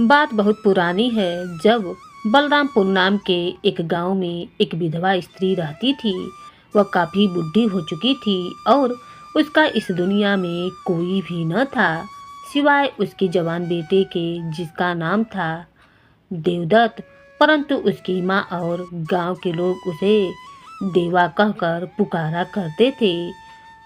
बात बहुत पुरानी है। जब बलरामपुर नाम के एक गांव में एक विधवा स्त्री रहती थी। वह काफी बुढ़ी हो चुकी थी और उसका इस दुनिया में कोई भी न था सिवाय उसके जवान बेटे के, जिसका नाम था देवदत्त। परंतु उसकी माँ और गांव के लोग उसे देवा कहकर पुकारा करते थे।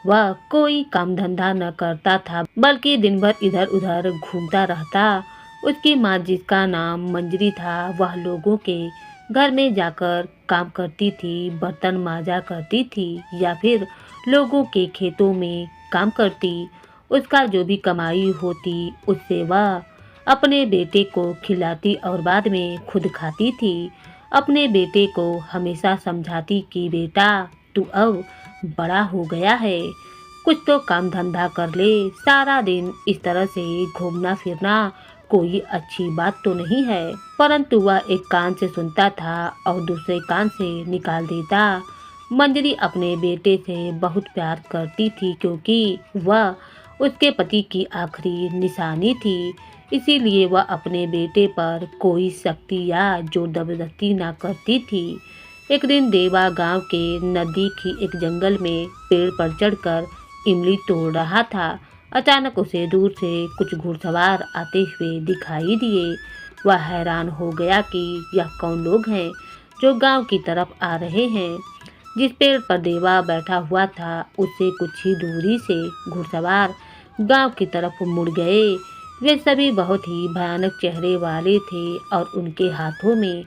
वह कोई काम धंधा न करता था, बल्कि दिन भर इधर उधर घूमता रहता। उसकी माँ, जिसका नाम मंजरी था, वह लोगों के घर में जाकर काम करती थी, बर्तन मांजा करती थी या फिर लोगों के खेतों में काम करती। उसका जो भी कमाई होती उससे वह अपने बेटे को खिलाती और बाद में खुद खाती थी। अपने बेटे को हमेशा समझाती कि बेटा, तू अब बड़ा हो गया है, कुछ तो काम धंधा कर ले। सारा दिन इस तरह से घूमना फिरना कोई अच्छी बात तो नहीं है। परंतु वह एक कान से सुनता था और दूसरे कान से निकाल देता। मंजरी अपने बेटे से बहुत प्यार करती थी, क्योंकि वह उसके पति की आखिरी निशानी थी। इसीलिए वह अपने बेटे पर कोई सख्ती या जोर जबरदस्ती ना करती थी। एक दिन देवा गांव के नजदीक ही एक जंगल में पेड़ पर चढ़कर इमली तोड़ रहा था। अचानक उसे दूर से कुछ घुड़सवार आते हुए दिखाई दिए। वह हैरान हो गया कि यह कौन लोग हैं जो गांव की तरफ आ रहे हैं। जिस पेड़ पर देवा बैठा हुआ था उससे कुछ ही दूरी से घुड़सवार गांव की तरफ मुड़ गए। वे सभी बहुत ही भयानक चेहरे वाले थे और उनके हाथों में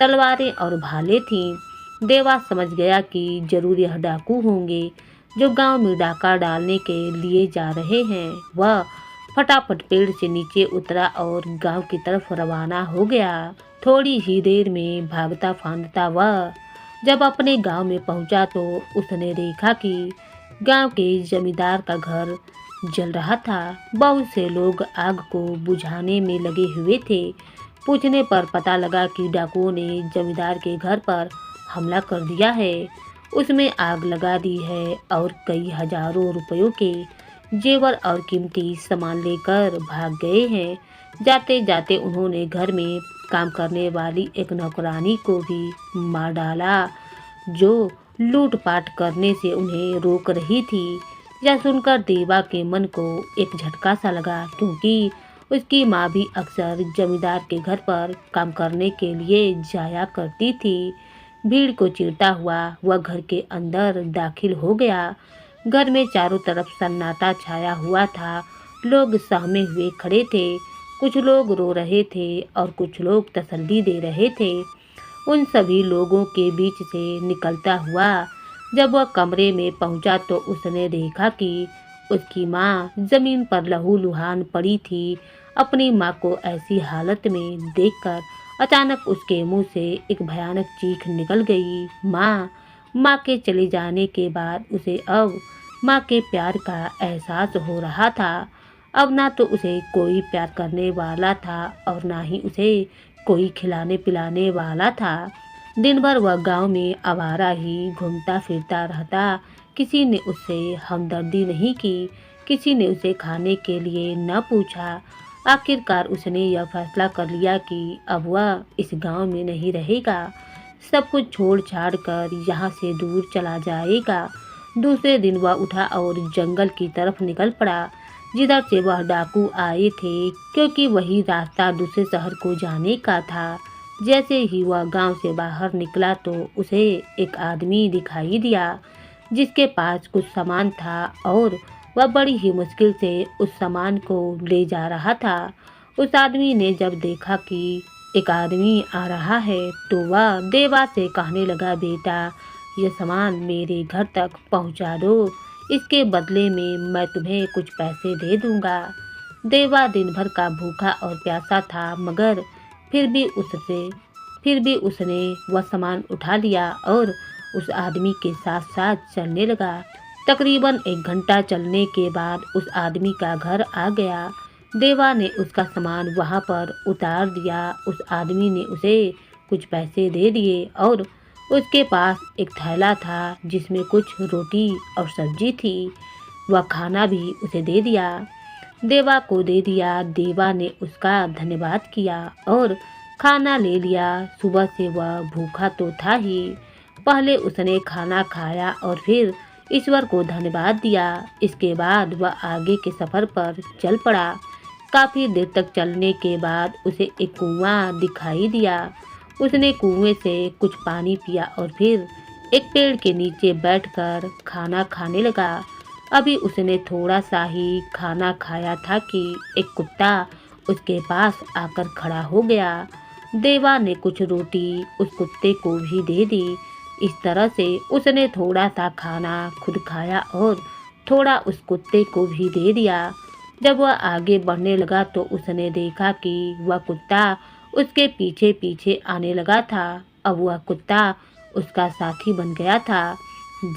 तलवारें और भाले थीं। देवा समझ गया कि जरूर यह डाकू होंगे जो गांव में डाका डालने के लिए जा रहे हैं। वह फटाफट पेड़ से नीचे उतरा और गांव की तरफ रवाना हो गया। थोड़ी ही देर में भागता फांदता वह जब अपने गांव में पहुंचा तो उसने देखा कि गांव के जमींदार का घर जल रहा था। बहुत से लोग आग को बुझाने में लगे हुए थे। पूछने पर पता लगा कि डाकुओं ने जमींदार के घर पर हमला कर दिया है, उसमें आग लगा दी है और कई हजारों रुपयों के जेवर और कीमती सामान लेकर भाग गए हैं। जाते जाते उन्होंने घर में काम करने वाली एक नौकरानी को भी मार डाला, जो लूटपाट करने से उन्हें रोक रही थी। यह सुनकर देवा के मन को एक झटका सा लगा, क्योंकि उसकी माँ भी अक्सर जमींदार के घर पर काम करने के लिए जाया करती थी। भीड़ को चीरता हुआ वह घर के अंदर दाखिल हो गया। घर में चारों तरफ सन्नाटा छाया हुआ था। लोग सहमे हुए खड़े थे, कुछ लोग रो रहे थे और कुछ लोग तसल्ली दे रहे थे। उन सभी लोगों के बीच से निकलता हुआ जब वह कमरे में पहुंचा तो उसने देखा कि उसकी माँ जमीन पर लहूलुहान पड़ी थी। अपनी माँ को ऐसी हालत में देखकर अचानक उसके मुंह से एक भयानक चीख निकल गई। माँ के चले जाने के बाद उसे अब माँ के प्यार का एहसास हो रहा था। अब ना तो उसे कोई प्यार करने वाला था और ना ही उसे कोई खिलाने पिलाने वाला था। दिन भर वह गांव में आवारा ही घूमता फिरता रहता। किसी ने उससे हमदर्दी नहीं की, किसी ने उसे खाने के लिए न पूछा। आखिरकार उसने यह फैसला कर लिया कि अब वह इस गांव में नहीं रहेगा, सब कुछ छोड़ छाड़ कर यहाँ से दूर चला जाएगा। दूसरे दिन वह उठा और जंगल की तरफ निकल पड़ा, जिधर से वह डाकू आए थे, क्योंकि वही रास्ता दूसरे शहर को जाने का था। जैसे ही वह गांव से बाहर निकला तो उसे एक आदमी दिखाई दिया, जिसके पास कुछ सामान था और वह बड़ी ही मुश्किल से उस सामान को ले जा रहा था। उस आदमी ने जब देखा कि एक आदमी आ रहा है तो वह देवा से कहने लगा, बेटा, यह सामान मेरे घर तक पहुंचा दो, इसके बदले में मैं तुम्हें कुछ पैसे दे दूंगा। देवा दिन भर का भूखा और प्यासा था, मगर फिर भी उसने वह सामान उठा लिया और उस आदमी के साथ साथ चलने लगा। तकरीबन 1 घंटा चलने के बाद उस आदमी का घर आ गया। देवा ने उसका सामान वहां पर उतार दिया। उस आदमी ने उसे कुछ पैसे दे दिए और उसके पास एक थैला था जिसमें कुछ रोटी और सब्जी थी। वह खाना भी उसे दे दिया। देवा को दे दिया। देवा ने उसका धन्यवाद किया और खाना ले लिया। सुबह से वह भूखा तो था ही, पहले उसने खाना खाया और फिर ईश्वर को धन्यवाद दिया। इसके बाद वह आगे के सफ़र पर चल पड़ा। काफ़ी देर तक चलने के बाद उसे एक कुआं दिखाई दिया। उसने कुएं से कुछ पानी पिया और फिर एक पेड़ के नीचे बैठकर खाना खाने लगा। अभी उसने थोड़ा सा ही खाना खाया था कि एक कुत्ता उसके पास आकर खड़ा हो गया। देवा ने कुछ रोटी उस कुत्ते को भी दे दी। इस तरह से उसने थोड़ा सा खाना खुद खाया और थोड़ा उस कुत्ते को भी दे दिया। जब वह आगे बढ़ने लगा तो उसने देखा कि वह कुत्ता उसके पीछे पीछे आने लगा था। अब वह कुत्ता उसका साथी बन गया था।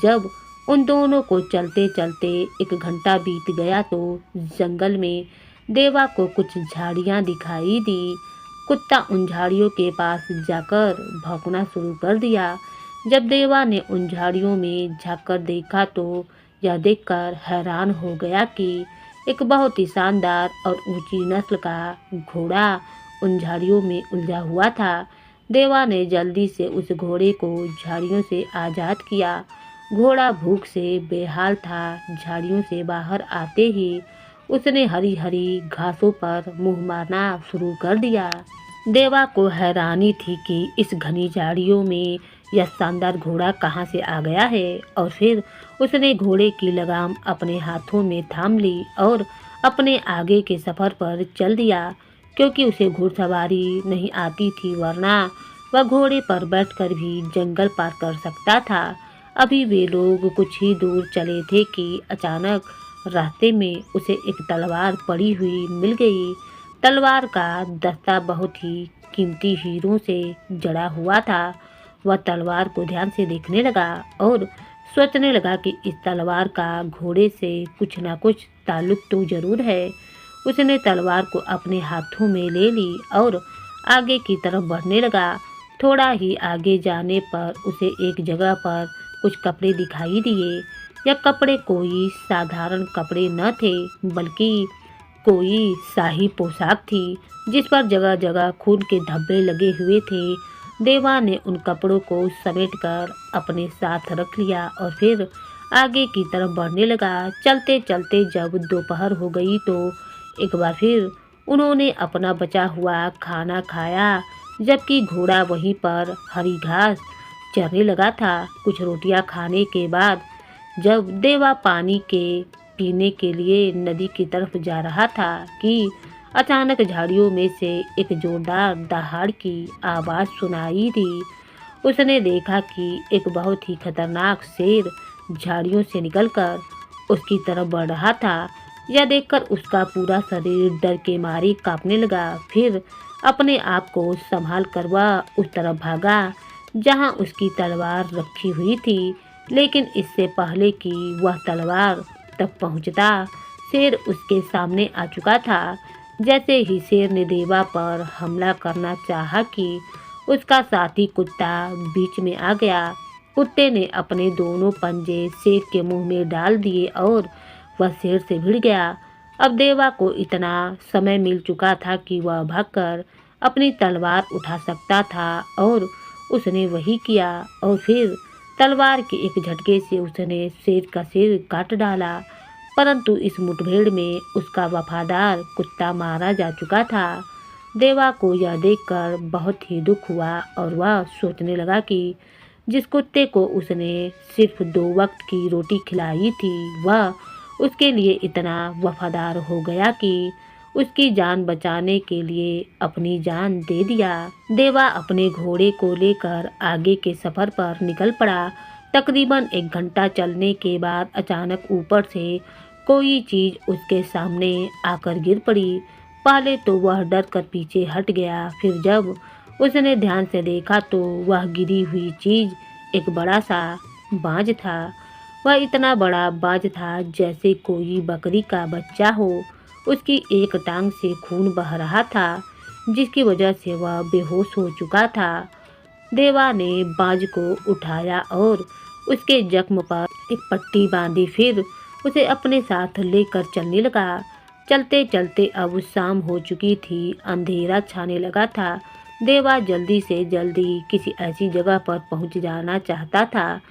जब उन दोनों को चलते चलते एक घंटा बीत गया तो जंगल में देवा को कुछ झाड़ियाँ दिखाई दी। कुत्ता उन झाड़ियों के पास जाकर भौंकना शुरू कर दिया। जब देवा ने उन झाड़ियों में झांककर देखा तो यह देखकर हैरान हो गया कि एक बहुत ही शानदार और ऊंची नस्ल का घोड़ा उन झाड़ियों में उलझा हुआ था। देवा ने जल्दी से उस घोड़े को झाड़ियों से आज़ाद किया। घोड़ा भूख से बेहाल था। झाड़ियों से बाहर आते ही उसने हरी हरी घासों पर मुंह मारना शुरू कर दिया। देवा को हैरानी थी कि इस घनी झाड़ियों में यह शानदार घोड़ा कहाँ से आ गया है और फिर उसने घोड़े की लगाम अपने हाथों में थाम ली और अपने आगे के सफ़र पर चल दिया। क्योंकि उसे घुड़सवारी नहीं आती थी, वरना वह घोड़े पर बैठकर भी जंगल पार कर सकता था। अभी वे लोग कुछ ही दूर चले थे कि अचानक रास्ते में उसे एक तलवार पड़ी हुई मिल गई। तलवार का दस्ता बहुत ही कीमती हीरों से जड़ा हुआ था। वह तलवार को ध्यान से देखने लगा और सोचने लगा कि इस तलवार का घोड़े से कुछ ना कुछ ताल्लुक तो जरूर है। उसने तलवार को अपने हाथों में ले ली और आगे की तरफ बढ़ने लगा। थोड़ा ही आगे जाने पर उसे एक जगह पर कुछ कपड़े दिखाई दिए। यह कपड़े कोई साधारण कपड़े न थे, बल्कि कोई शाही पोशाक थी जिस पर जगह जगह खून के धब्बे लगे हुए थे। देवा ने उन कपड़ों को समेटकर अपने साथ रख लिया और फिर आगे की तरफ बढ़ने लगा। चलते चलते जब दोपहर हो गई तो एक बार फिर उन्होंने अपना बचा हुआ खाना खाया, जबकि घोड़ा वहीं पर हरी घास चरने लगा था। कुछ रोटियां खाने के बाद जब देवा पानी के पीने के लिए नदी की तरफ जा रहा था कि अचानक झाड़ियों में से एक जोरदार दहाड़ की आवाज़ सुनाई दी। उसने देखा कि एक बहुत ही खतरनाक शेर झाड़ियों से निकलकर उसकी तरफ बढ़ रहा था। यह देखकर उसका पूरा शरीर डर के मारे कांपने लगा। फिर अपने आप को संभाल कर वह उस तरफ भागा जहां उसकी तलवार रखी हुई थी। लेकिन इससे पहले कि वह तलवार तक पहुंचता, शेर उसके सामने आ चुका था। जैसे ही शेर ने देवा पर हमला करना चाहा कि उसका साथी कुत्ता बीच में आ गया। कुत्ते ने अपने दोनों पंजे शेर के मुंह में डाल दिए और वह शेर से भिड़ गया। अब देवा को इतना समय मिल चुका था कि वह भागकर अपनी तलवार उठा सकता था और उसने वही किया और फिर तलवार के एक झटके से उसने शेर का सिर काट डाला। परंतु इस मुठभेड़ में उसका वफादार कुत्ता मारा जा चुका था। देवा को यह देखकर बहुत ही दुख हुआ और वह सोचने लगा कि जिस कुत्ते को उसने सिर्फ 2 वक्त की रोटी खिलाई थी, वह उसके लिए इतना वफादार हो गया कि उसकी जान बचाने के लिए अपनी जान दे दिया। देवा अपने घोड़े को लेकर आगे के सफ़र पर निकल पड़ा। तकरीबन 1 घंटा चलने के बाद अचानक ऊपर से कोई चीज़ उसके सामने आकर गिर पड़ी। पहले तो वह डर कर पीछे हट गया, फिर जब उसने ध्यान से देखा तो वह गिरी हुई चीज़ एक बड़ा सा बाज था। वह इतना बड़ा बाज था जैसे कोई बकरी का बच्चा हो। उसकी एक टांग से खून बह रहा था, जिसकी वजह से वह बेहोश हो चुका था। देवा ने बाज को उठाया और उसके जख्म पर एक पट्टी बांधी, फिर उसे अपने साथ लेकर चलने लगा। चलते चलते अब शाम हो चुकी थी, अंधेरा छाने लगा था। देवा जल्दी से जल्दी किसी ऐसी जगह पर पहुंच जाना चाहता था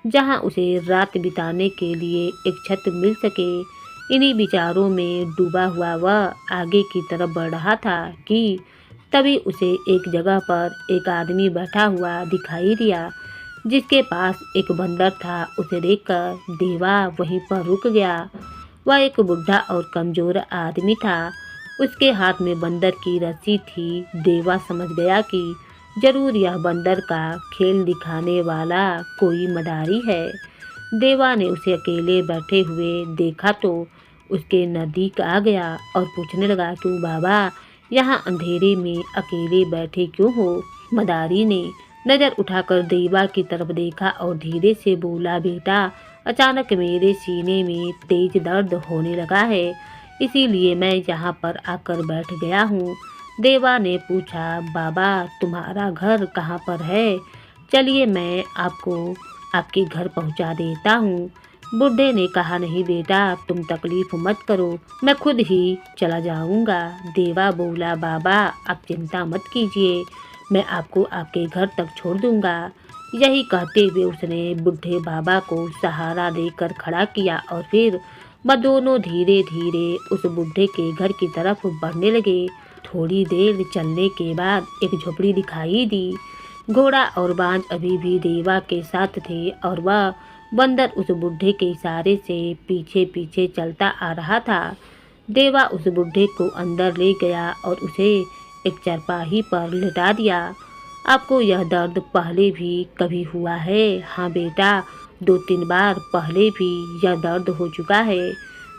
जहां उसे रात बिताने के लिए एक छत मिल सके। इन्हीं विचारों में डूबा हुआ वह आगे की तरफ बढ़ रहा था कि तभी उसे एक जगह पर एक आदमी बैठा हुआ दिखाई दिया जिसके पास एक बंदर था। उसे देखकर देवा वहीं पर रुक गया। वह एक बुढ़ा और कमजोर आदमी था। उसके हाथ में बंदर की रस्सी थी। देवा समझ गया कि जरूर यह बंदर का खेल दिखाने वाला कोई मदारी है। देवा ने उसे अकेले बैठे हुए देखा तो उसके नज़दीक आ गया और पूछने लगा, क्यों बाबा यहाँ अंधेरे में अकेले बैठे क्यों हो? मदारी ने नज़र उठाकर देवा की तरफ देखा और धीरे से बोला, बेटा अचानक मेरे सीने में तेज दर्द होने लगा है, इसीलिए मैं यहाँ पर आकर बैठ गया हूँ। देवा ने पूछा, बाबा तुम्हारा घर कहाँ पर है? चलिए मैं आपको आपके घर पहुँचा देता हूँ। बुढ़े ने कहा, नहीं बेटा तुम तकलीफ मत करो, मैं खुद ही चला जाऊँगा। देवा बोला, बाबा आप चिंता मत कीजिए, मैं आपको आपके घर तक छोड़ दूँगा। यही कहते हुए उसने बुढ़े बाबा को सहारा देकर खड़ा किया और फिर वह दोनों धीरे धीरे उस बुढ़े के घर की तरफ बढ़ने लगे। थोड़ी देर चलने के बाद एक झोपड़ी दिखाई दी। घोड़ा और बांझ अभी भी देवा के साथ थे और वह बंदर उस बुढ़े के इशारे से पीछे पीछे चलता आ रहा था। देवा उस बुढ़े को अंदर ले गया और उसे एक चारपाही पर लिटा दिया। आपको यह दर्द पहले भी कभी हुआ है? हाँ बेटा, 2-3 बार पहले भी यह दर्द हो चुका है।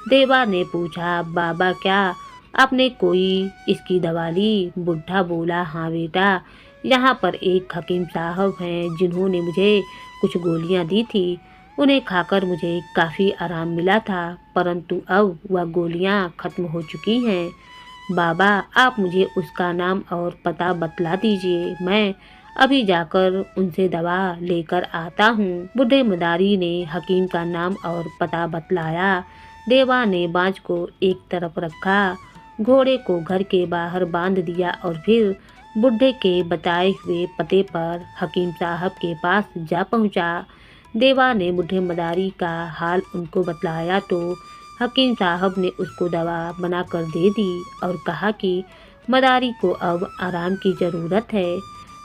देवा ने पूछा, बाबा क्या आपने कोई इसकी दवा ली? बुढ़ा बोला, हाँ बेटा, यहाँ पर एक हकीम साहब हैं जिन्होंने मुझे कुछ गोलियाँ दी थी। उन्हें खाकर मुझे काफ़ी आराम मिला था, परंतु अब वह गोलियाँ ख़त्म हो चुकी हैं। बाबा आप मुझे उसका नाम और पता बतला दीजिए, मैं अभी जाकर उनसे दवा लेकर आता हूँ। बूढ़े मदारी ने हकीम का नाम और पता बतलाया। देवा ने बाँझ को एक तरफ रखा, घोड़े को घर के बाहर बांध दिया और फिर बुढ़े के बताए हुए पते पर हकीम साहब के पास जा पहुँचा। देवा ने बूढ़े मदारी का हाल उनको बतलाया तो हकीम साहब ने उसको दवा बनाकर दे दी और कहा कि मदारी को अब आराम की ज़रूरत है।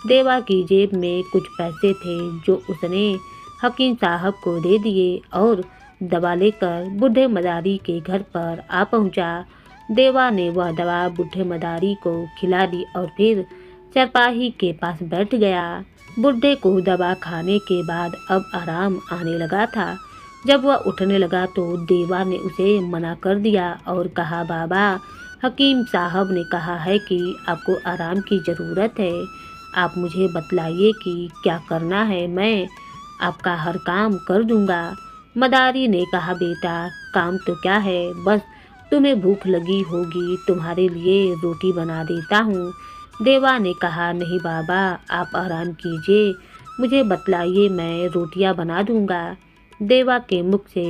देवा की जेब में कुछ पैसे थे जो उसने हकीम साहब को दे दिए और दवा लेकर बूढ़े मदारी के घर पर आ पहुंचा। देवा ने वह दवा बूढ़े मदारी को खिला दी और फिर चरपाही के पास बैठ गया। बूढ़े को दवा खाने के बाद अब आराम आने लगा था। जब वह उठने लगा तो देवा ने उसे मना कर दिया और कहा, बाबा हकीम साहब ने कहा है कि आपको आराम की ज़रूरत है, आप मुझे बतलाइए कि क्या करना है, मैं आपका हर काम कर दूंगा। मदारी ने कहा, बेटा काम तो क्या है, बस तुम्हें भूख लगी होगी, तुम्हारे लिए रोटी बना देता हूँ। देवा ने कहा, नहीं बाबा आप आराम कीजिए, मुझे बतलाइए, मैं रोटियाँ बना दूंगा। देवा के मुख से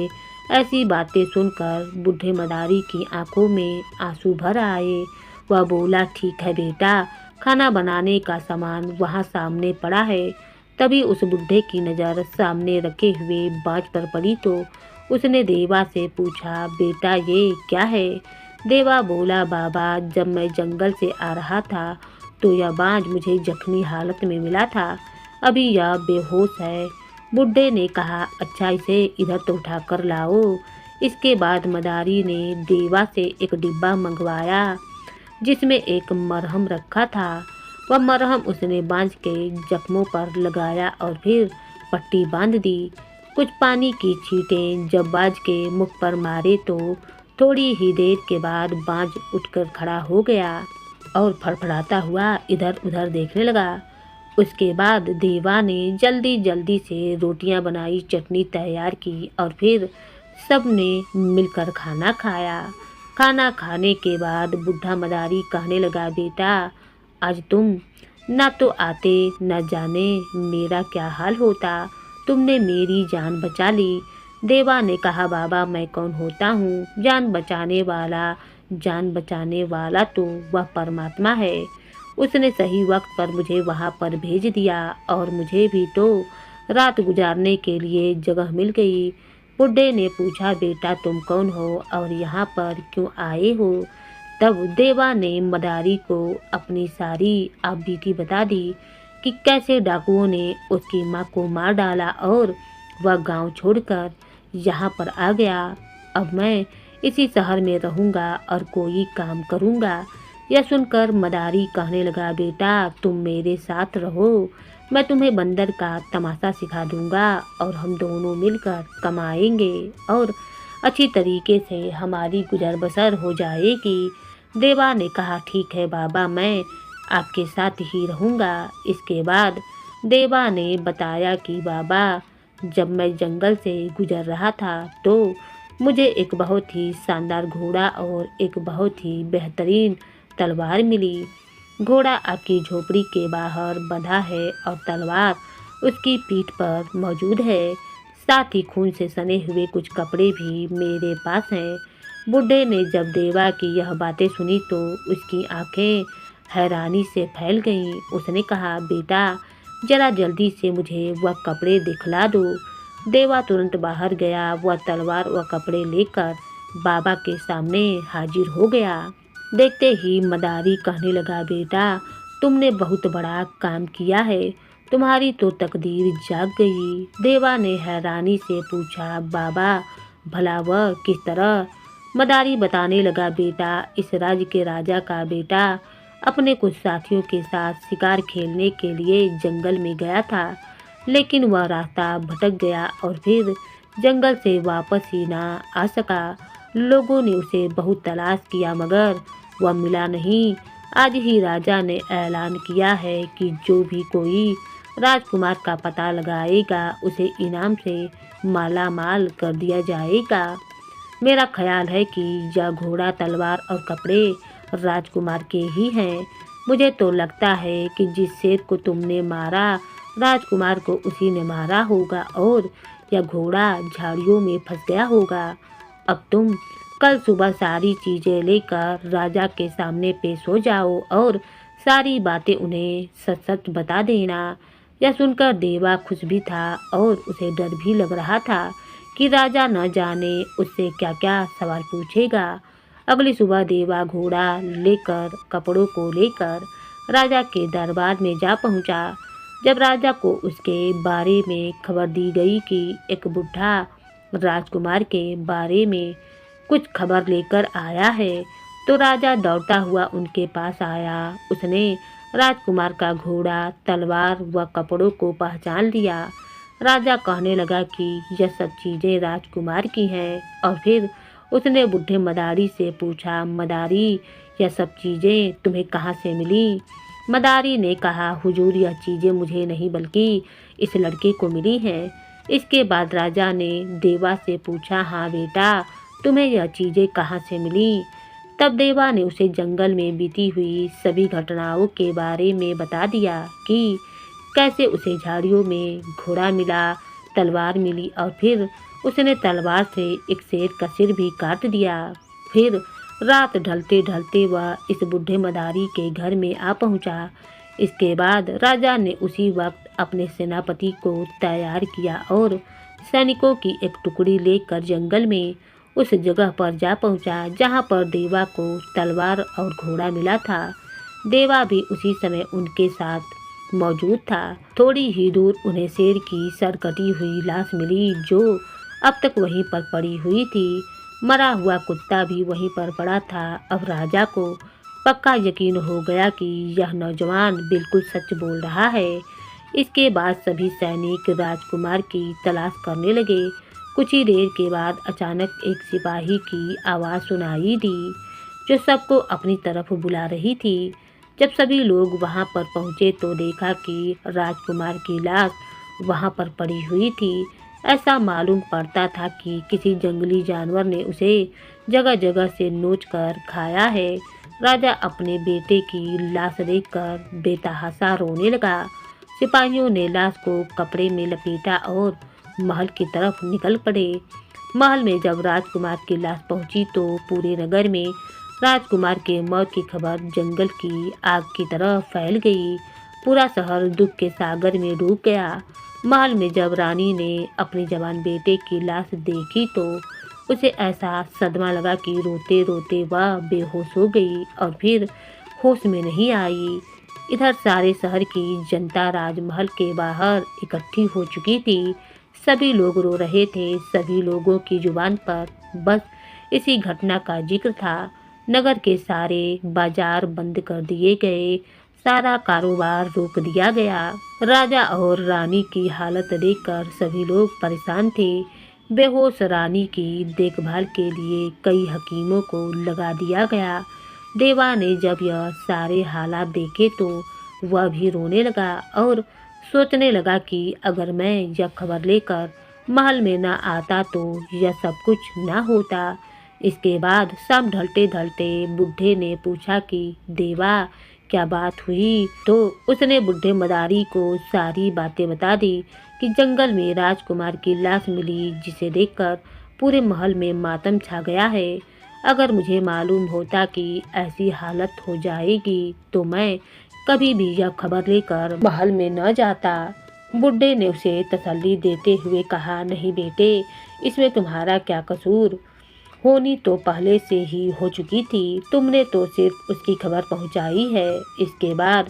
ऐसी बातें सुनकर बूढ़े मदारी की आंखों में आंसू भर आए। वह बोला, ठीक है बेटा, खाना बनाने का सामान वहाँ सामने पड़ा है। तभी उस बूढ़े की नज़र सामने रखे हुए बाँझ पर पड़ी तो उसने देवा से पूछा, बेटा ये क्या है? देवा बोला, बाबा जब मैं जंगल से आ रहा था तो यह बाँझ मुझे जख्मी हालत में मिला था, अभी यह बेहोश है। बुढ़े ने कहा, अच्छा इसे इधर तो उठा कर लाओ। इसके बाद मदारी ने देवा से एक डिब्बा मंगवाया जिसमें एक मरहम रखा था। वह मरहम उसने बाँझ के जख्मों पर लगाया और फिर पट्टी बांध दी। कुछ पानी की छींटें जब बाँझ के मुख पर मारे तो थोड़ी ही देर के बाद बाँझ उठकर खड़ा हो गया और फड़फड़ाता हुआ इधर उधर देखने लगा। उसके बाद देवा ने जल्दी जल्दी से रोटियां बनाई, चटनी तैयार की और फिर सब ने मिलकर खाना खाया। खाना खाने के बाद बूढ़ा मदारी कहने लगा, बेटा आज तुम ना तो आते न जाने मेरा क्या हाल होता, तुमने मेरी जान बचा ली। देवा ने कहा, बाबा मैं कौन होता हूँ, जान बचाने वाला जान बचाने वाला तो वह परमात्मा है। उसने सही वक्त पर मुझे वहाँ पर भेज दिया और मुझे भी तो रात गुजारने के लिए जगह मिल गई। बुड्ढे ने पूछा, बेटा तुम कौन हो और यहाँ पर क्यों आए हो? तब देवा ने मदारी को अपनी सारी आपबीती बता दी कि कैसे डाकुओं ने उसकी माँ को मार डाला और वह गांव छोड़कर यहाँ पर आ गया। अब मैं इसी शहर में रहूँगा और कोई काम करूँगा। यह सुनकर मदारी कहने लगा, बेटा तुम मेरे साथ रहो, मैं तुम्हें बंदर का तमाशा सिखा दूंगा और हम दोनों मिलकर कमाएंगे और अच्छी तरीके से हमारी गुजर बसर हो जाएगी। देवा ने कहा, ठीक है बाबा, मैं आपके साथ ही रहूँगा। इसके बाद देवा ने बताया कि बाबा, जब मैं जंगल से गुजर रहा था तो मुझे एक बहुत ही शानदार घोड़ा और एक बहुत ही बेहतरीन तलवार मिली। घोड़ा आपकी झोपड़ी के बाहर बंधा है और तलवार उसकी पीठ पर मौजूद है। साथ ही खून से सने हुए कुछ कपड़े भी मेरे पास हैं। बुड्ढे ने जब देवा की यह बातें सुनी तो उसकी आंखें हैरानी से फैल गईं। उसने कहा, बेटा जरा जल्दी से मुझे वह कपड़े दिखला दो। देवा तुरंत बाहर गया। वह तलवार व कपड़े लेकर बाबा के सामने हाजिर हो गया। देखते ही मदारी कहने लगा, बेटा तुमने बहुत बड़ा काम किया है, तुम्हारी तो तकदीर जाग गई। देवा ने हैरानी से पूछा, बाबा भला वह किस तरह? मदारी बताने लगा, बेटा इस राज्य के राजा का बेटा अपने कुछ साथियों के साथ शिकार खेलने के लिए जंगल में गया था, लेकिन वह रास्ता भटक गया और फिर जंगल से वापस ही ना आ सका। लोगों ने उसे बहुत तलाश किया मगर वह मिला नहीं। आज ही राजा ने ऐलान किया है कि जो भी कोई राजकुमार का पता लगाएगा उसे इनाम से माला माल कर दिया जाएगा। मेरा ख्याल है कि यह घोड़ा, तलवार और कपड़े राजकुमार के ही हैं। मुझे तो लगता है कि जिस शेर को तुमने मारा राजकुमार को उसी ने मारा होगा और यह घोड़ा झाड़ियों में फंस गया होगा। अब तुम कल सुबह सारी चीज़ें लेकर राजा के सामने पेश हो जाओ और सारी बातें उन्हें सच सच बता देना। यह सुनकर देवा खुश भी था और उसे डर भी लग रहा था कि राजा न जाने उससे क्या क्या सवाल पूछेगा। अगली सुबह देवा घोड़ा लेकर, कपड़ों को लेकर राजा के दरबार में जा पहुंचा। जब राजा को उसके बारे में खबर दी गई कि एक बुढ़ा राजकुमार के बारे में कुछ खबर लेकर आया है तो राजा दौड़ता हुआ उनके पास आया। उसने राजकुमार का घोड़ा, तलवार व कपड़ों को पहचान लिया। राजा कहने लगा कि यह सब चीज़ें राजकुमार की हैं और फिर उसने बुढ़े मदारी से पूछा, मदारी यह सब चीज़ें तुम्हें कहाँ से मिली? मदारी ने कहा, हुजूर यह चीज़ें मुझे नहीं बल्कि इस लड़के को मिली हैं। इसके बाद राजा ने देवा से पूछा, हाँ बेटा तुम्हें यह चीज़ें कहाँ से मिली? तब देवा ने उसे जंगल में बीती हुई सभी घटनाओं के बारे में बता दिया कि कैसे उसे झाड़ियों में घोड़ा मिला, तलवार मिली और फिर उसने तलवार से एक शेर का सिर भी काट दिया। फिर रात ढलते ढलते वह इस बुढ़े मदारी के घर में आ पहुंचा। इसके बाद राजा ने उसी वक्त अपने सेनापति को तैयार किया और सैनिकों की एक टुकड़ी लेकर जंगल में उस जगह पर जा पहुंचा जहां पर देवा को तलवार और घोड़ा मिला था। देवा भी उसी समय उनके साथ मौजूद था। थोड़ी ही दूर उन्हें शेर की सर कटी हुई लाश मिली जो अब तक वहीं पर पड़ी हुई थी। मरा हुआ कुत्ता भी वहीं पर पड़ा था। अब राजा को पक्का यकीन हो गया कि यह नौजवान बिल्कुल सच बोल रहा है। इसके बाद सभी सैनिक राजकुमार की तलाश करने लगे। कुछ ही देर के बाद अचानक एक सिपाही की आवाज़ सुनाई दी जो सबको अपनी तरफ बुला रही थी। जब सभी लोग वहां पर पहुंचे तो देखा कि राजकुमार की लाश वहां पर पड़ी हुई थी। ऐसा मालूम पड़ता था कि किसी जंगली जानवर ने उसे जगह जगह से नोच कर खाया है। राजा अपने बेटे की लाश देखकर बेतहाशा रोने लगा। सिपाहियों ने लाश को कपड़े में लपेटा और महल की तरफ निकल पड़े। महल में जब राजकुमार की लाश पहुंची तो पूरे नगर में राजकुमार के मौत की खबर जंगल की आग की तरह फैल गई। पूरा शहर दुख के सागर में डूब गया। महल में जब रानी ने अपने जवान बेटे की लाश देखी तो उसे ऐसा सदमा लगा कि रोते रोते वह बेहोश हो गई और फिर होश में नहीं आई। इधर सारे शहर की जनता राजमहल के बाहर इकट्ठी हो चुकी थी। सभी लोग रो रहे थे। सभी लोगों की जुबान पर बस इसी घटना का जिक्र था। नगर के सारे बाजार बंद कर दिए गए। सारा कारोबार रोक दिया गया। राजा और रानी की हालत देखकर सभी लोग परेशान थे। बेहोश रानी की देखभाल के लिए कई हकीमों को लगा दिया गया। देवा ने जब यह सारे हालात देखे तो वह भी रोने लगा और सोचने लगा कि अगर मैं यह खबर लेकर महल में न आता तो यह सब कुछ न होता। इसके बाद शाम ढलते ढलते बुढ़े ने पूछा कि देवा क्या बात हुई, तो उसने बुढ़े मदारी को सारी बातें बता दी कि जंगल में राजकुमार की लाश मिली जिसे देखकर पूरे महल में मातम छा गया है। अगर मुझे मालूम होता कि ऐसी हालत हो जाएगी तो मैं कभी भी यह खबर लेकर महल में न जाता। बुड्ढे ने उसे तसल्ली देते हुए कहा, नहीं बेटे, इसमें तुम्हारा क्या कसूर, होनी तो पहले से ही हो चुकी थी, तुमने तो सिर्फ उसकी खबर पहुंचाई है। इसके बाद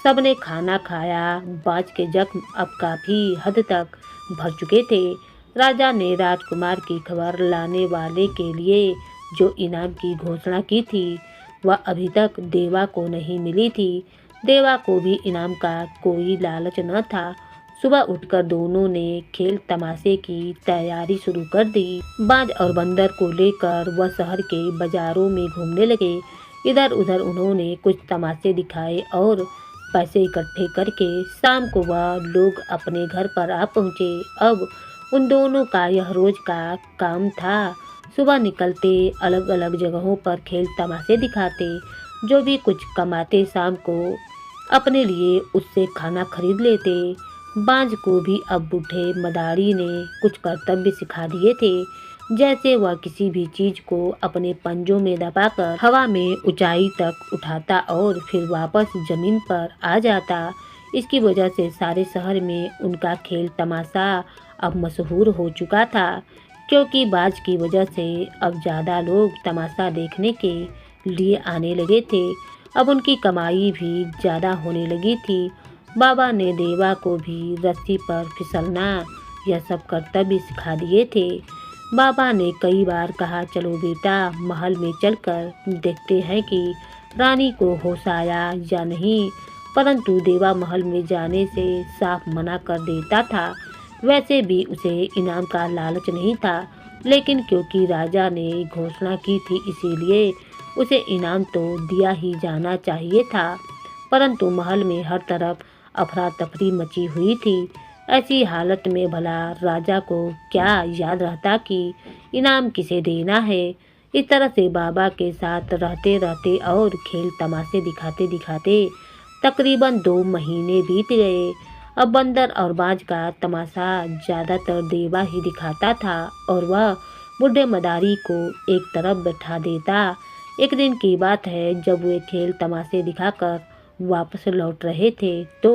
सबने खाना खाया। बाज के जख्म अब काफी हद तक भर चुके थे। राजा ने राजकुमार की खबर लाने वाले के लिए जो इनाम की घोषणा की थी वह अभी तक देवा को नहीं मिली थी। देवा को भी इनाम का कोई लालच न था। सुबह उठकर दोनों ने खेल तमाशे की तैयारी शुरू कर दी। बाज और बंदर को लेकर वह शहर के बाजारों में घूमने लगे। इधर उधर उन्होंने कुछ तमाशे दिखाए और पैसे इकट्ठे करके शाम को वह लोग अपने घर पर आ पहुँचे। अब उन दोनों का यह रोज का काम था। सुबह निकलते, अलग अलग जगहों पर खेल तमाशे दिखाते, जो भी कुछ कमाते शाम को अपने लिए उससे खाना खरीद लेते। बाज को भी अब बूढ़े मदारी ने कुछ कर्तव्य सिखा दिए थे, जैसे वह किसी भी चीज को अपने पंजों में दबाकर हवा में ऊंचाई तक उठाता और फिर वापस जमीन पर आ जाता। इसकी वजह से सारे शहर में उनका खेल तमाशा अब मशहूर हो चुका था, क्योंकि बाज की वजह से अब ज़्यादा लोग तमाशा देखने के लिए आने लगे थे। अब उनकी कमाई भी ज़्यादा होने लगी थी। बाबा ने देवा को भी रस्सी पर फिसलना यह सब कर्तव्य सिखा दिए थे। बाबा ने कई बार कहा, चलो बेटा, महल में चलकर देखते हैं कि रानी को होश आया या नहीं, परंतु देवा महल में जाने से साफ मना कर देता था। वैसे भी उसे इनाम का लालच नहीं था, लेकिन क्योंकि राजा ने घोषणा की थी इसीलिए उसे इनाम तो दिया ही जाना चाहिए था। परंतु महल में हर तरफ अफरा तफरी मची हुई थी। ऐसी हालत में भला राजा को क्या याद रहता कि इनाम किसे देना है। इस तरह से बाबा के साथ रहते रहते और खेल तमाशे दिखाते दिखाते तकरीबन 2 महीने बीत गए। अब बंदर और बाज का तमाशा ज़्यादातर देवा ही दिखाता था और वह बूढ़े मदारी को एक तरफ बैठा देता। एक दिन की बात है, जब वे खेल तमाशे दिखाकर वापस लौट रहे थे तो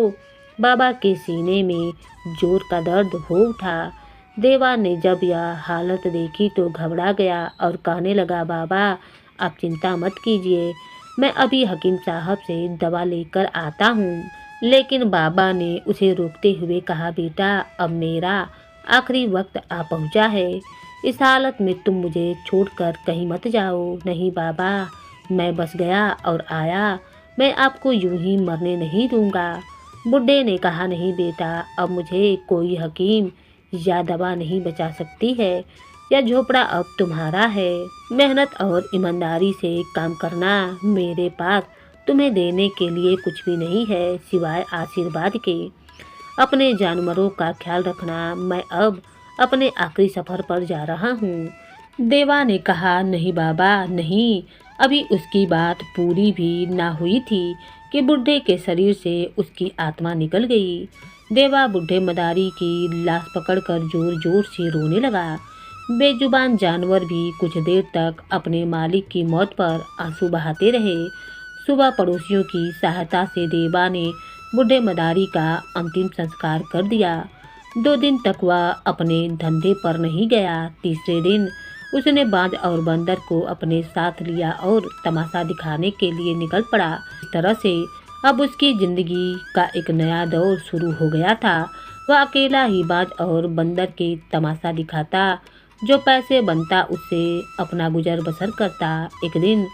बाबा के सीने में जोर का दर्द हो उठा। देवा ने जब यह हालत देखी तो घबरा गया और कहने लगा, बाबा आप चिंता मत कीजिए, मैं अभी हकीम साहब से दवा लेकर आता हूँ। लेकिन बाबा ने उसे रोकते हुए कहा, बेटा अब मेरा आखिरी वक्त आ पहुँचा है, इस हालत में तुम मुझे छोड़कर कहीं मत जाओ। नहीं बाबा, मैं बस गया और आया, मैं आपको यूं ही मरने नहीं दूंगा। बुड्ढे ने कहा, नहीं बेटा, अब मुझे कोई हकीम या दवा नहीं बचा सकती है। यह झोपड़ा अब तुम्हारा है। मेहनत और ईमानदारी से काम करना। मेरे पास तुम्हें देने के लिए कुछ भी नहीं है सिवाय आशीर्वाद के। अपने जानवरों का ख्याल रखना। मैं अब अपने आखिरी सफ़र पर जा रहा हूँ। देवा ने कहा, नहीं बाबा नहीं। अभी उसकी बात पूरी भी ना हुई थी कि बुढ़े के शरीर से उसकी आत्मा निकल गई। देवा बुढ़े मदारी की लाश पकड़कर जोर जोर से रोने लगा। बेजुबान जानवर भी कुछ देर तक अपने मालिक की मौत पर आंसू बहाते रहे। सुबह पड़ोसियों की सहायता से देवा ने बूढ़े मदारी का अंतिम संस्कार कर दिया। 2 दिन तक वह अपने धंधे पर नहीं गया। तीसरे दिन उसने बाज और बंदर को अपने साथ लिया और तमाशा दिखाने के लिए निकल पड़ा। इस तरह से अब उसकी जिंदगी का एक नया दौर शुरू हो गया था। वह अकेला ही बाज और बंदर के तमाशा दिखाता, जो पैसे बनता उससे अपना गुजर बसर करता। एक दिन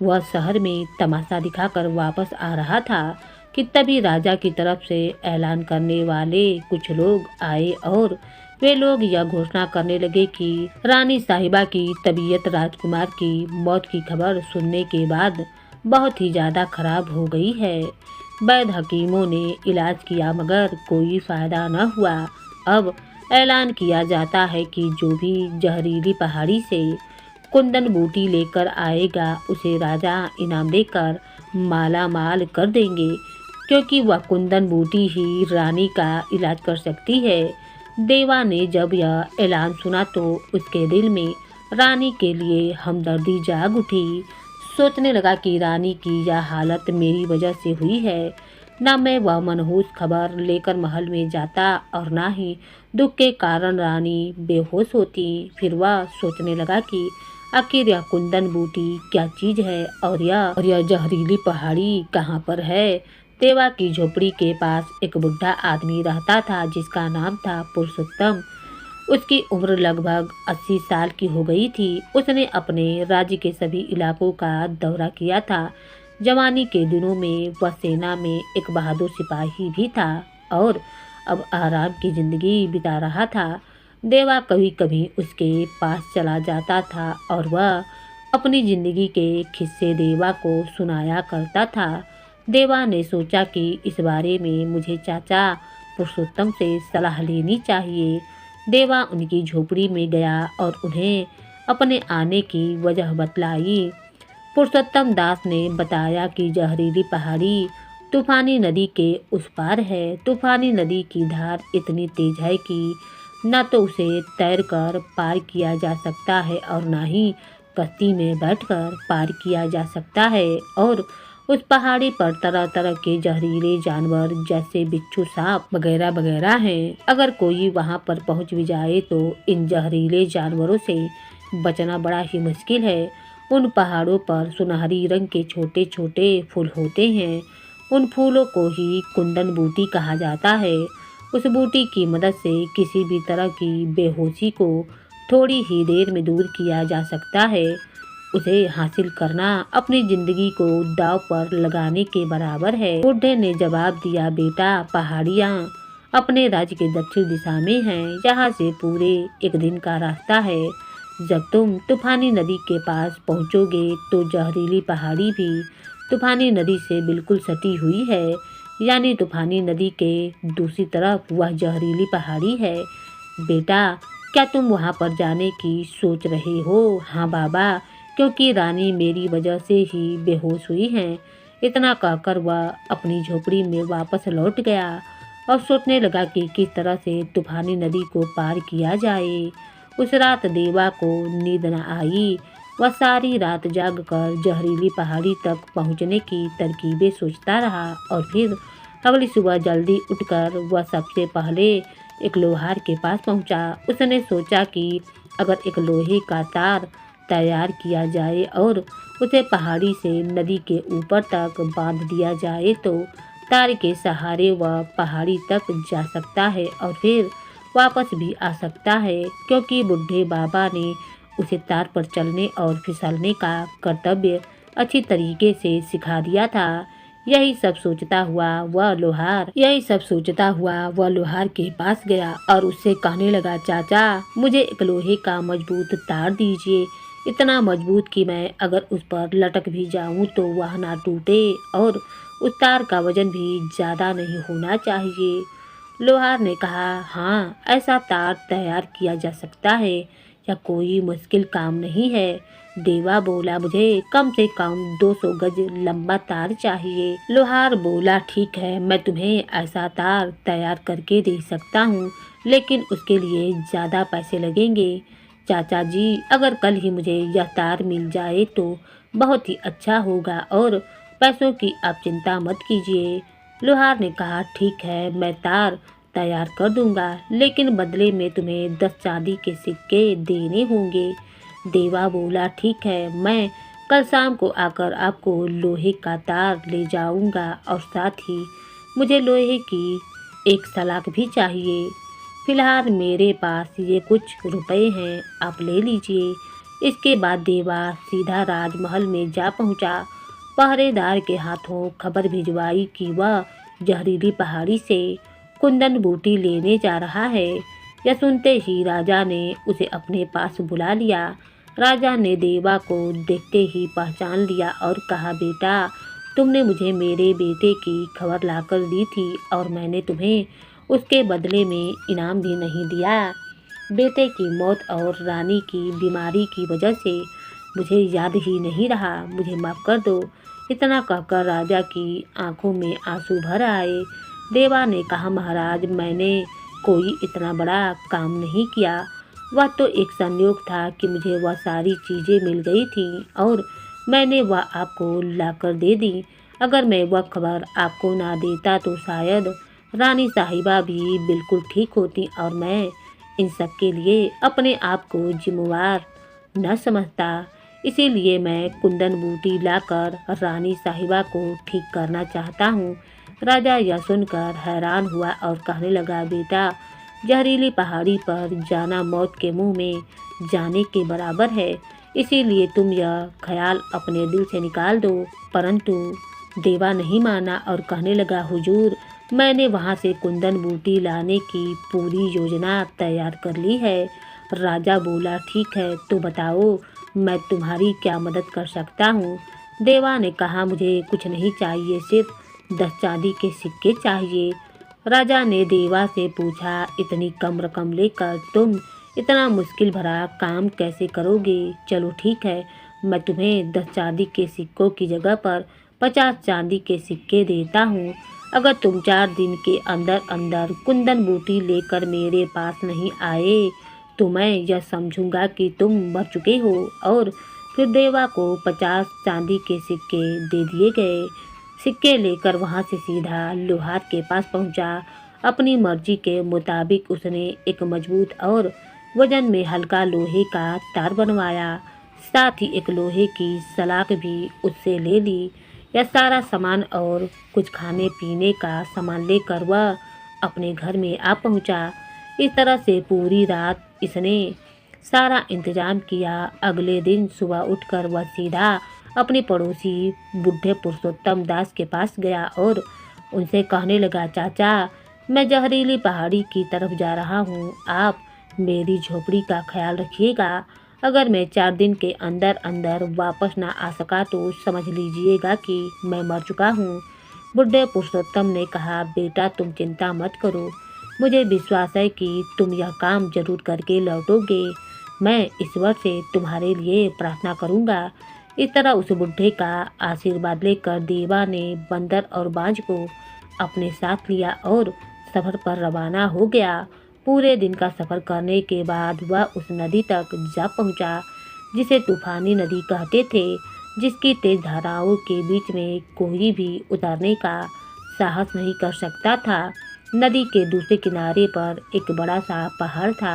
वह शहर में तमाशा दिखाकर वापस आ रहा था कि तभी राजा की तरफ से ऐलान करने वाले कुछ लोग आए और वे लोग यह घोषणा करने लगे कि रानी साहिबा की तबीयत राजकुमार की मौत की खबर सुनने के बाद बहुत ही ज़्यादा खराब हो गई है। वैद्य हकीमों ने इलाज किया मगर कोई फायदा न हुआ। अब ऐलान किया जाता है कि जो भी जहरीली पहाड़ी से कुंदन बूटी लेकर आएगा उसे राजा इनाम देकर माला माल कर देंगे, क्योंकि वह कुंदन बूटी ही रानी का इलाज कर सकती है। देवा ने जब यह ऐलान सुना तो उसके दिल में रानी के लिए हमदर्दी जाग उठी। सोचने लगा कि रानी की यह हालत मेरी वजह से हुई है। न मैं वह मनहूस खबर लेकर महल में जाता और ना ही दुख के कारण रानी बेहोश होती। फिर वह सोचने लगा कि आखिर यह कुंदन बूटी क्या चीज़ है और यह जहरीली पहाड़ी कहाँ पर है। देवा की झोपड़ी के पास एक बुढ़ा आदमी रहता था जिसका नाम था पुरुषोत्तम। उसकी उम्र लगभग 80 साल की हो गई थी। उसने अपने राज्य के सभी इलाकों का दौरा किया था। जवानी के दिनों में वह सेना में एक बहादुर सिपाही भी था और अब आराम की जिंदगी बिता रहा था। देवा कभी कभी उसके पास चला जाता था और वह अपनी जिंदगी के किस्से देवा को सुनाया करता था। देवा ने सोचा कि इस बारे में मुझे चाचा पुरुषोत्तम से सलाह लेनी चाहिए। देवा उनकी झोपड़ी में गया और उन्हें अपने आने की वजह बतलाई। पुरुषोत्तम दास ने बताया कि जहरीली पहाड़ी तूफानी नदी के उस पार है। तूफानी नदी की धार इतनी तेज है कि न तो उसे तैरकर पार किया जा सकता है और न ही कश्ती में बैठकर पार किया जा सकता है। और उस पहाड़ी पर तरह तरह के जहरीले जानवर जैसे बिच्छू, सांप वगैरह वगैरह हैं। अगर कोई वहां पर पहुंच भी जाए तो इन जहरीले जानवरों से बचना बड़ा ही मुश्किल है। उन पहाड़ों पर सुनहरी रंग के छोटे छोटे फूल होते हैं। उन फूलों को ही कुंदन बूटी कहा जाता है। उस बूटी की मदद से किसी भी तरह की बेहोशी को थोड़ी ही देर में दूर किया जा सकता है। उसे हासिल करना अपनी जिंदगी को दांव पर लगाने के बराबर है। बुढ़े ने जवाब दिया, बेटा, पहाड़ियाँ अपने राज्य के दक्षिण दिशा में हैं। यहाँ से पूरे एक दिन का रास्ता है। जब तुम तूफानी नदी के पास पहुँचोगे तो जहरीली पहाड़ी भी तूफानी नदी से बिल्कुल सटी हुई है, यानी तूफानी नदी के दूसरी तरफ वह जहरीली पहाड़ी है। बेटा, क्या तुम वहाँ पर जाने की सोच रहे हो? हाँ बाबा, क्योंकि रानी मेरी वजह से ही बेहोश हुई हैं। इतना कहकर वह अपनी झोपड़ी में वापस लौट गया और सोचने लगा कि किस तरह से तूफानी नदी को पार किया जाए। उस रात देवा को नींद न आई। वह सारी रात जागकर जहरीली पहाड़ी तक पहुंचने की तरकीबें सोचता रहा और फिर अगली सुबह जल्दी उठकर वह सबसे पहले एक लोहार के पास पहुंचा। उसने सोचा कि अगर एक लोहे का तार तैयार किया जाए और उसे पहाड़ी से नदी के ऊपर तक बांध दिया जाए तो तार के सहारे वह पहाड़ी तक जा सकता है और फिर वापस भी आ सकता है, क्योंकि बुढ़े बाबा ने उसे तार पर चलने और फिसलने का कर्तव्य अच्छी तरीके से सिखा दिया था। यही सब सोचता हुआ वह लोहार के पास गया और उससे कहने लगा, चाचा, मुझे एक लोहे का मजबूत तार दीजिए, इतना मजबूत कि मैं अगर उस पर लटक भी जाऊं तो वह ना टूटे और उस तार का वजन भी ज़्यादा नहीं होना चाहिए। लोहार ने कहा, हाँ, ऐसा तार तैयार किया जा सकता है, यह कोई मुश्किल काम नहीं है। देवा बोला, मुझे कम से कम 200 गज लंबा तार चाहिए। लोहार बोला, ठीक है, मैं तुम्हें ऐसा तार तैयार करके दे सकता हूँ, लेकिन उसके लिए ज़्यादा पैसे लगेंगे। चाचा जी, अगर कल ही मुझे यह तार मिल जाए तो बहुत ही अच्छा होगा और पैसों की आप चिंता मत कीजिए। लोहार ने कहा, ठीक है, मैं तार तैयार कर दूंगा, लेकिन बदले में तुम्हें 10 चांदी के सिक्के देने होंगे। देवा बोला, ठीक है, मैं कल शाम को आकर आपको लोहे का तार ले जाऊंगा और साथ ही मुझे लोहे की एक सलाख भी चाहिए। फिलहाल मेरे पास ये कुछ रुपए हैं, आप ले लीजिए। इसके बाद देवा सीधा राजमहल में जा पहुंचा। पहरेदार के हाथों खबर भिजवाई कि वह जहरीली पहाड़ी से कुंदन बूटी लेने जा रहा है। यह सुनते ही राजा ने उसे अपने पास बुला लिया। राजा ने देवा को देखते ही पहचान लिया और कहा, बेटा, तुमने मुझे मेरे बेटे की खबर लाकर दी थी और मैंने तुम्हें उसके बदले में इनाम भी नहीं दिया। बेटे की मौत और रानी की बीमारी की वजह से मुझे याद ही नहीं रहा, मुझे माफ़ कर दो। इतना कहकर राजा की आंखों में आंसू भर आए। देवा ने कहा, महाराज, मैंने कोई इतना बड़ा काम नहीं किया। वह तो एक संयोग था कि मुझे वह सारी चीज़ें मिल गई थी और मैंने वह आपको लाकर दे दी। अगर मैं वह खबर आपको ना देता तो शायद रानी साहिबा भी बिल्कुल ठीक होती और मैं इन सब के लिए अपने आप को जिम्मेवार न समझता। इसीलिए मैं कुंदन बूटी लाकर रानी साहिबा को ठीक करना चाहता हूँ। राजा यह सुनकर हैरान हुआ और कहने लगा, बेटा, जहरीली पहाड़ी पर जाना मौत के मुंह में जाने के बराबर है, इसीलिए तुम यह ख्याल अपने दिल से निकाल दो। परंतु देवा नहीं माना और कहने लगा, हुजूर, मैंने वहाँ से कुंदन बूटी लाने की पूरी योजना तैयार कर ली है। राजा बोला, ठीक है, तो बताओ मैं तुम्हारी क्या मदद कर सकता हूँ। देवा ने कहा, मुझे कुछ नहीं चाहिए, सिर्फ 10 चांदी के सिक्के चाहिए। राजा ने देवा से पूछा, इतनी कम रकम लेकर तुम इतना मुश्किल भरा काम कैसे करोगे? चलो ठीक है, मैं तुम्हें 10 चांदी के सिक्कों की जगह पर 50 चांदी के सिक्के देता हूँ। अगर तुम 4 दिन के अंदर अंदर कुंदन बूटी लेकर मेरे पास नहीं आए तो मैं यह समझूंगा कि तुम मर चुके हो। और फिर देवा को 50 चांदी के सिक्के दे दिए गए। सिक्के लेकर वहां से सीधा लोहार के पास पहुंचा। अपनी मर्जी के मुताबिक उसने एक मजबूत और वजन में हल्का लोहे का तार बनवाया, साथ ही एक लोहे की सलाख भी उससे ले ली। यह सारा सामान और कुछ खाने पीने का सामान लेकर वह अपने घर में आ पहुंचा। इस तरह से पूरी रात इसने सारा इंतजाम किया। अगले दिन सुबह उठकर वह सीधा अपने पड़ोसी बूढ़े पुरुषोत्तम दास के पास गया और उनसे कहने लगा, चाचा, मैं जहरीली पहाड़ी की तरफ जा रहा हूँ, आप मेरी झोपड़ी का ख्याल रखिएगा। अगर मैं 4 दिन के अंदर अंदर वापस ना आ सका तो समझ लीजिएगा कि मैं मर चुका हूँ। बूढ़े पुरुषोत्तम ने कहा, बेटा, तुम चिंता मत करो, मुझे विश्वास है कि तुम यह काम जरूर करके लौटोगे। मैं ईश्वर से तुम्हारे लिए प्रार्थना करूँगा। इस तरह उस बुढ़े का आशीर्वाद लेकर देवा ने बंदर और बाज को अपने साथ लिया और सफ़र पर रवाना हो गया। पूरे दिन का सफ़र करने के बाद वह उस नदी तक जा पहुंचा जिसे तूफानी नदी कहते थे, जिसकी तेज धाराओं के बीच में कोई भी उतरने का साहस नहीं कर सकता था। नदी के दूसरे किनारे पर एक बड़ा सा पहाड़ था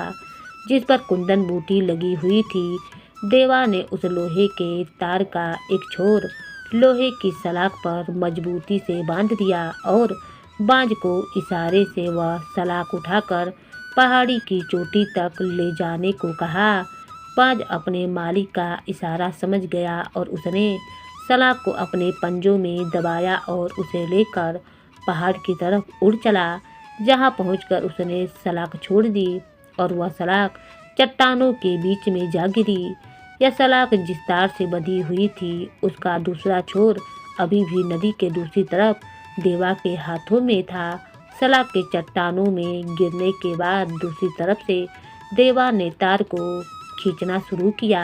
जिस पर कुंदन बूटी लगी हुई थी। देवा ने उस लोहे के तार का एक छोर लोहे की सलाख पर मजबूती से बांध दिया और बाज को इशारे से वह सलाख उठाकर पहाड़ी की चोटी तक ले जाने को कहा। बाज अपने मालिक का इशारा समझ गया और उसने सलाख को अपने पंजों में दबाया और उसे लेकर पहाड़ की तरफ उड़ चला। जहां पहुंचकर उसने सलाख छोड़ दी और वह सलाख चट्टानों के बीच में जा गिरी। यह सलाख जिस तार से बंधी हुई थी उसका दूसरा छोर अभी भी नदी के दूसरी तरफ देवा के हाथों में था। सलाख के चट्टानों में गिरने के बाद दूसरी तरफ से देवा ने तार को खींचना शुरू किया।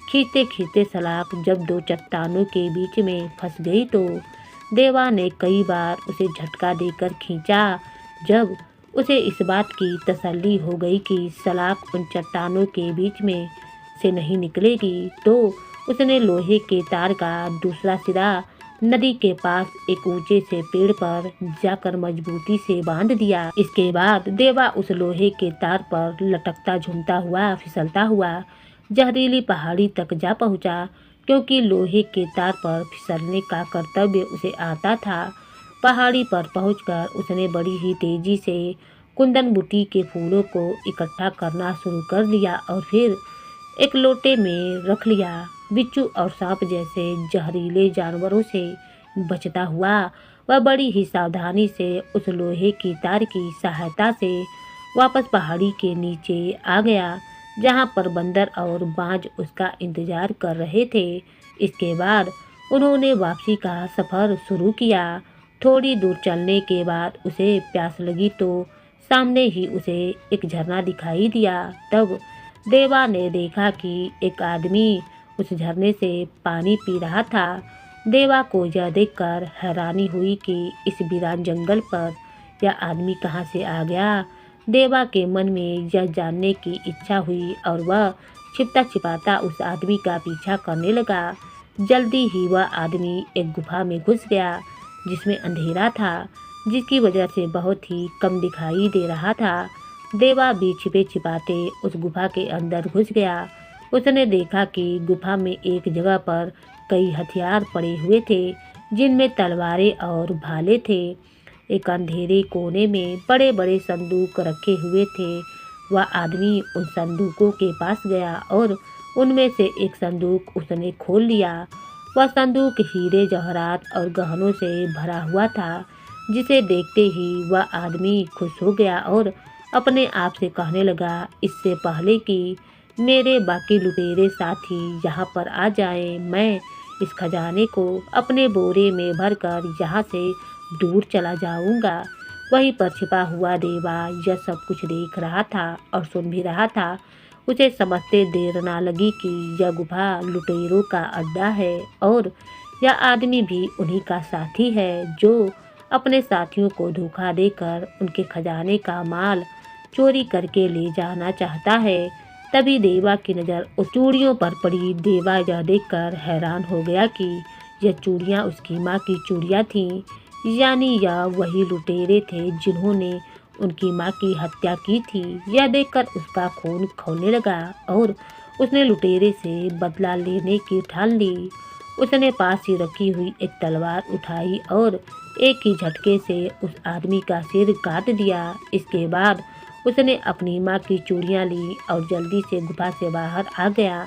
खींचते खींचते सलाख जब 2 चट्टानों के बीच में फंस गई तो देवा ने कई बार उसे झटका देकर खींचा। जब उसे इस बात की तसल्ली हो गई कि सलाख उन चट्टानों के बीच में से नहीं निकलेगी, तो उसने लोहे के तार का दूसरा सिरा नदी के पास एक ऊंचे से पेड़ पर जाकर मजबूती से बांध दिया। इसके बाद देवा उस लोहे के तार पर लटकता झूमता हुआ फिसलता हुआ जहरीली पहाड़ी तक जा पहुंचा, क्योंकि लोहे के तार पर फिसलने का कर्तव्य उसे आता था। पहाड़ी पर पहुंचकर उसने बड़ी ही तेजी से कुंदन बूटी के फूलों को इकट्ठा करना शुरू कर दिया और फिर एक लोटे में रख लिया। बिच्छू और सांप जैसे जहरीले जानवरों से बचता हुआ वह बड़ी ही सावधानी से उस लोहे की तार की सहायता से वापस पहाड़ी के नीचे आ गया, जहां पर बंदर और बाज उसका इंतजार कर रहे थे। इसके बाद उन्होंने वापसी का सफ़र शुरू किया। थोड़ी दूर चलने के बाद उसे प्यास लगी तो सामने ही उसे एक झरना दिखाई दिया। तब देवा ने देखा कि एक आदमी उस झरने से पानी पी रहा था। देवा को यह देखकर हैरानी हुई कि इस वीरान जंगल पर यह आदमी कहाँ से आ गया। देवा के मन में यह जानने की इच्छा हुई और वह छिपता छिपाता उस आदमी का पीछा करने लगा। जल्दी ही वह आदमी एक गुफा में घुस गया, जिसमें अंधेरा था, जिसकी वजह से बहुत ही कम दिखाई दे रहा था। देवा भी छिपे छिपाते उस गुफा के अंदर घुस गया। उसने देखा कि गुफा में एक जगह पर कई हथियार पड़े हुए थे, जिनमें तलवारें और भाले थे। एक अंधेरे कोने में बड़े बड़े संदूक रखे हुए थे। वह आदमी उन संदूकों के पास गया और उनमें से एक संदूक उसने खोल लिया। वह संदूक हीरे जवाहरात और गहनों से भरा हुआ था, जिसे देखते ही वह आदमी खुश हो गया और अपने आप से कहने लगा, इससे पहले कि मेरे बाकी लुटेरे साथी यहाँ पर आ जाएं, मैं इस खजाने को अपने बोरे में भरकर यहाँ से दूर चला जाऊंगा। वहीं पर छिपा हुआ देवा यह सब कुछ देख रहा था और सुन भी रहा था। उसे समझते देर ना लगी कि यह गुफा लुटेरों का अड्डा है और यह आदमी भी उन्हीं का साथी है, जो अपने साथियों को धोखा देकर उनके खजाने का माल चोरी करके ले जाना चाहता है। तभी देवा की नज़र उस चूड़ियों पर पड़ी। देवा यह देखकर हैरान हो गया कि यह चूड़ियाँ उसकी माँ की चूड़ियाँ थीं, यानी यह वही लुटेरे थे जिन्होंने उनकी माँ की हत्या की थी। यह देखकर उसका खून खौलने लगा और उसने लुटेरे से बदला लेने की ठान ली। उसने पास ही रखी हुई एक तलवार उठाई और एक ही झटके से उस आदमी का सिर काट दिया। इसके बाद उसने अपनी माँ की चूड़ियाँ ली और जल्दी से गुफा से बाहर आ गया।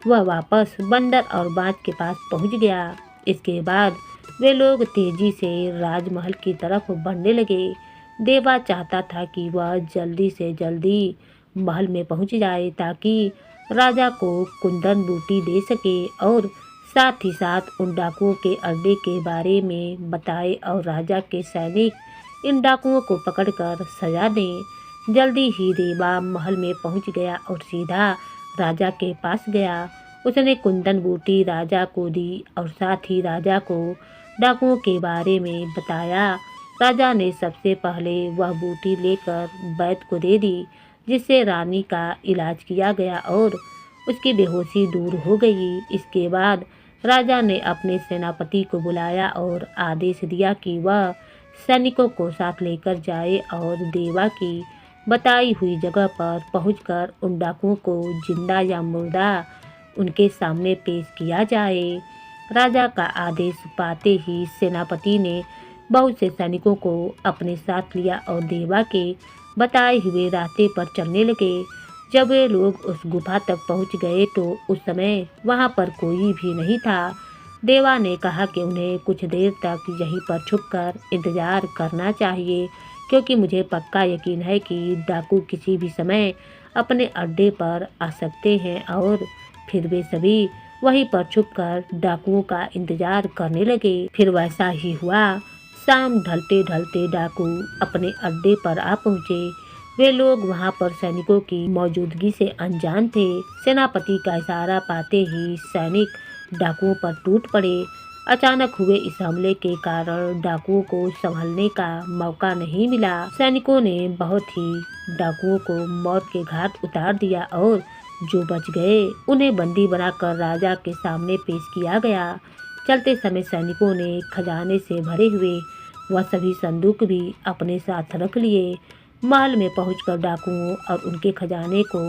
वह वापस बंदर और बाज के पास पहुँच गया। इसके बाद वे लोग तेजी से राजमहल की तरफ बढ़ने लगे। देवा चाहता था कि वह जल्दी से जल्दी महल में पहुँच जाए, ताकि राजा को कुंदन बूटी दे सके और साथ ही साथ उन डाकुओं के अड्डे के बारे में बताए और राजा के सैनिक इन डाकुओं को पकड़कर सजा दें। जल्दी ही देवा महल में पहुंच गया और सीधा राजा के पास गया। उसने कुंदन बूटी राजा को दी और साथ ही राजा को डाकुओं के बारे में बताया। राजा ने सबसे पहले वह बूटी लेकर वैद्य को दे दी, जिससे रानी का इलाज किया गया और उसकी बेहोशी दूर हो गई। इसके बाद राजा ने अपने सेनापति को बुलाया और आदेश दिया कि वह सैनिकों को साथ लेकर जाए और देवा की बताई हुई जगह पर पहुंचकर उन डाकुओं को जिंदा या मुर्दा उनके सामने पेश किया जाए। राजा का आदेश पाते ही सेनापति ने बहुत से सैनिकों को अपने साथ लिया और देवा के बताए हुए रास्ते पर चलने लगे। जब वे लोग उस गुफा तक पहुंच गए तो उस समय वहां पर कोई भी नहीं था। देवा ने कहा कि उन्हें कुछ देर तक यहीं पर छुपकर इंतजार करना चाहिए, क्योंकि मुझे पक्का यकीन है कि डाकू किसी भी समय अपने अड्डे पर आ सकते हैं। और फिर वे सभी वहीं पर छुपकर डाकुओं का इंतजार करने लगे। फिर वैसा ही हुआ। शाम ढलते ढलते डाकू अपने अड्डे पर आ पहुँचे। वे लोग वहां पर सैनिकों की मौजूदगी से अनजान थे। सेनापति का इशारा पाते ही सैनिक डाकुओं पर टूट पड़े। अचानक हुए इस हमले के कारण डाकुओं को संभलने का मौका नहीं मिला। सैनिकों ने बहुत ही डाकुओं को मौत के घाट उतार दिया और जो बच गए उन्हें बंदी बनाकर राजा के सामने पेश किया गया। चलते समय सैनिकों ने खजाने से भरे हुए वह सभी संदूक भी अपने साथ रख लिए। महल में पहुंचकर डाकुओं और उनके खजाने को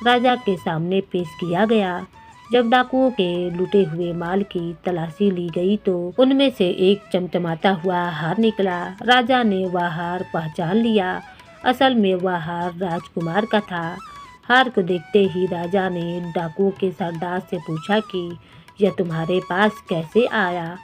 राजा के सामने पेश किया गया। जब डाकुओं के लूटे हुए माल की तलाशी ली गई तो उनमें से एक चमचमाता हुआ हार निकला। राजा ने वह हार पहचान लिया। असल में वह हार राजकुमार का था। हार को देखते ही राजा ने डाकुओं के सरदार से पूछा कि यह तुम्हारे पास कैसे आया।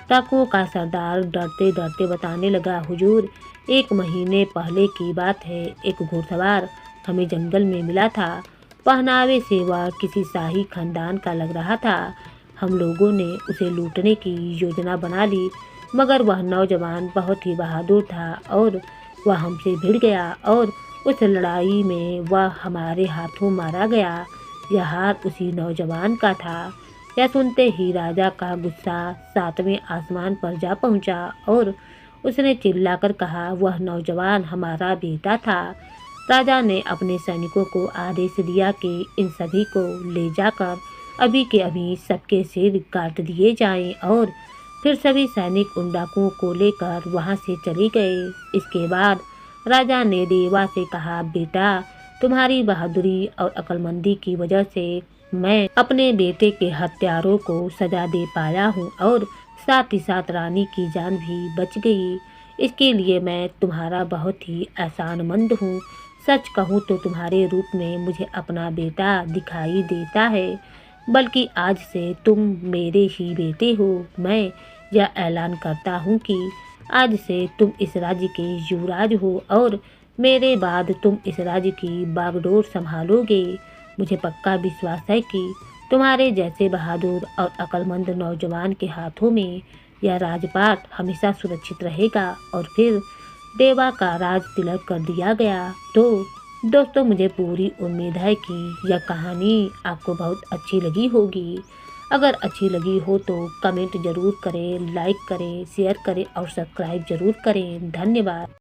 डाकुओं का सरदार डरते डरते बताने लगा, हुजूर, 1 महीने पहले की बात है। एक घुड़सवार हमें जंगल में मिला था। पहनावे से वह किसी शाही खानदान का लग रहा था। हम लोगों ने उसे लूटने की योजना बना ली, मगर वह नौजवान बहुत ही बहादुर था और वह हमसे भिड़ गया और उस लड़ाई में वह हमारे हाथों मारा गया। यह हार उसी नौजवान का था। यह सुनते ही राजा का गुस्सा 7वें आसमान पर जा पहुंचा और उसने चिल्लाकर कहा, वह नौजवान हमारा बेटा था। राजा ने अपने सैनिकों को आदेश दिया कि इन सभी को ले जाकर अभी के अभी सबके सिर काट दिए जाएं और फिर सभी सैनिक उन डाकुओं को लेकर वहां से चले गए। इसके बाद राजा ने देवा से कहा, बेटा, तुम्हारी बहादुरी और अक्लमंदी की वजह से मैं अपने बेटे के हत्यारों को सजा दे पाया हूँ और साथ ही साथ रानी की जान भी बच गई। इसके लिए मैं तुम्हारा बहुत ही एहसानमंद हूँ। सच कहूँ तो तुम्हारे रूप में मुझे अपना बेटा दिखाई देता है, बल्कि आज से तुम मेरे ही बेटे हो। मैं यह ऐलान करता हूँ कि आज से तुम इस राज्य के युवराज हो और मेरे बाद तुम इस राज्य की बागडोर संभालोगे। मुझे पक्का विश्वास है कि तुम्हारे जैसे बहादुर और अक्लमंद नौजवान के हाथों में यह राजपाट हमेशा सुरक्षित रहेगा। और फिर देवा का राज तिलक कर दिया गया। तो दोस्तों, मुझे पूरी उम्मीद है कि यह कहानी आपको बहुत अच्छी लगी होगी। अगर अच्छी लगी हो तो कमेंट ज़रूर करें, लाइक करें, शेयर करें और सब्सक्राइब ज़रूर करें। धन्यवाद।